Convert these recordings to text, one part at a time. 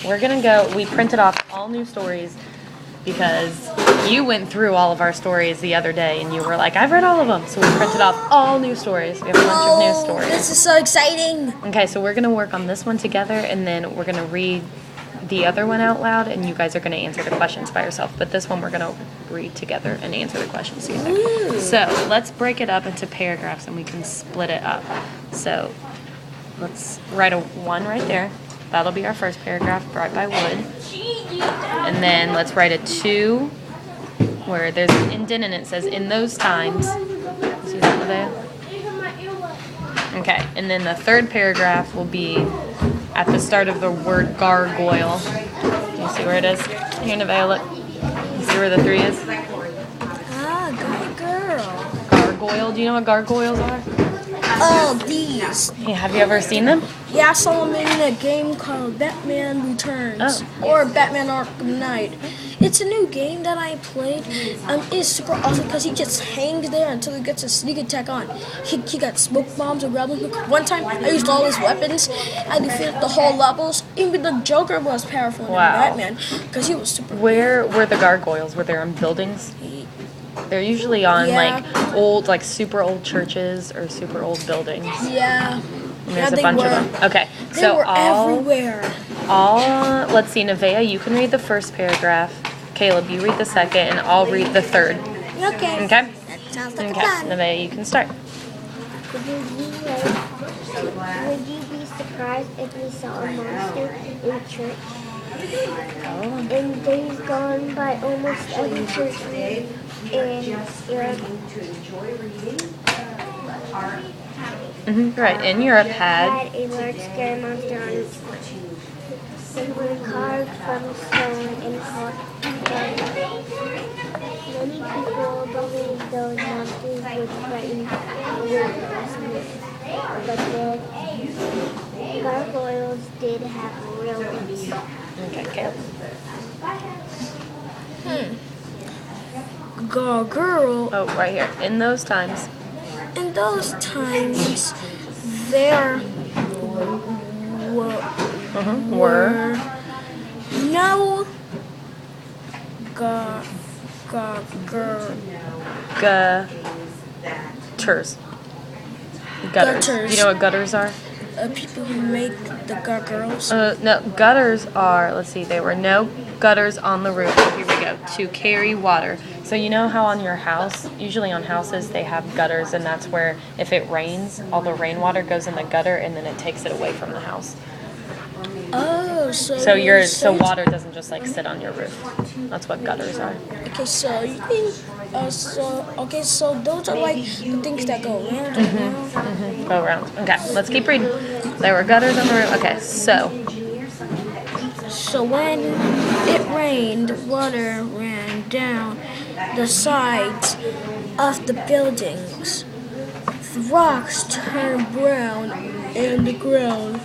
we're gonna go. We printed off all new stories because you went through all of our stories the other day and you were like, I've read all of them. So we printed off all new stories. We have a bunch of new stories. This is so exciting. Okay, so we're gonna work on this one together, and then we're gonna read the other one out loud, and you guys are gonna answer the questions by yourself. But this one we're gonna read together and answer the questions together. Ooh. So let's break it up into paragraphs, and we can split it up. So let's write a 1 right there. That'll be our first paragraph, right by Wood. And then let's write a 2, where there's an indent and it says, in those times. See that, Nevaeh? Okay, and then the third paragraph will be at the start of the word gargoyle. Can you see where it is? Here, Nevaeh, look. You see where the 3 is? Ah, good girl. Gargoyle. Do you know what gargoyles are? Oh, these. Yeah, have you ever seen them? Yeah, I saw them in a game called Batman Returns. Or Batman Arkham Knight. It's a new game that I played. It's super awesome because he just hangs there until he gets a sneak attack on. He got smoke bombs and grappling hook. One time, I used all his weapons. I defeated the whole levels. Even the Joker was powerful than Batman because he was super. Where were the gargoyles? Were they on buildings? They're usually on like old, like super old churches or super old buildings. Yeah. And there's a bunch of them. Okay, They so were everywhere. let's see, Nevaeh, you can read the first paragraph. Caleb, you read the second, and I'll read the third. Okay. Okay? That sounds like a plan. Nevaeh, you can start. Would you be surprised if you saw a monster in church? In days gone by, almost every church in Europe Right, in Europe had had a large scary monster on its front. Simply carved from stone and called gargoyle. Many people believed those monsters would frighten villagers, but the gargoyles did have real names. Okay, Caleb. Girl. Oh, right here. In those times. In those times, there were no Gutters. Gutters. You know what gutters are? People who make the gargoyles. No, gutters are, let's see, there were no gutters on the roof. Here we go. To carry water. So you know how on your house, usually on houses, they have gutters, and that's where if it rains, all the rainwater goes in the gutter, and then it takes it away from the house. Oh, so So water doesn't just like sit on your roof. That's what gutters are. Okay, so you mean so those are like the things that go around and around. Go around. Okay, let's keep reading. There were gutters on the roof. Okay, so So when it rained, water ran down the sides of the buildings. The rocks turned brown and the ground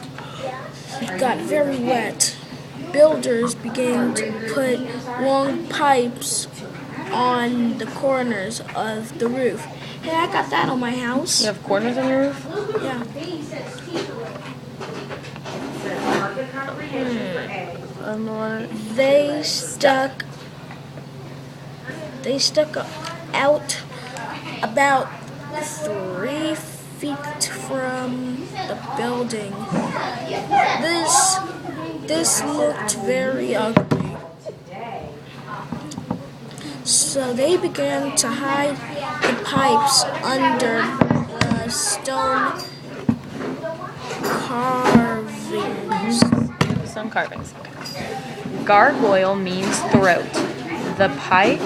got very wet. Builders began to put long pipes on the corners of the roof. Hey, I got that on my house. you have corners on your roof? Yeah. They stuck out about 3 feet from the building. This looked very ugly. So they began to hide the pipes under the stone carvings. Stone carvings. Okay. Gargoyle means throat. The pipe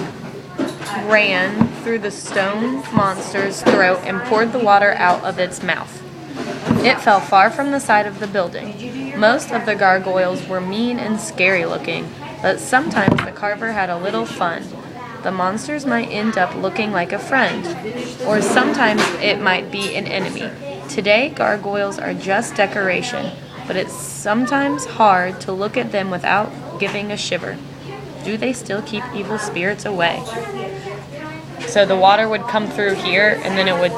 ran through the stone monster's throat and poured the water out of its mouth. It fell far from the side of the building. Most of the gargoyles were mean and scary looking, but sometimes the carver had a little fun. The monsters might end up looking like a friend, or sometimes it might be an enemy. Today, gargoyles are just decoration, but it's sometimes hard to look at them without giving a shiver. Do they still keep evil spirits away? So the water would come through here, and then it would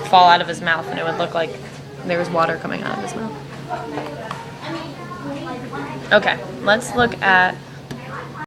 fall out of his mouth, and it would look like there was water coming out of his mouth. Okay, let's look at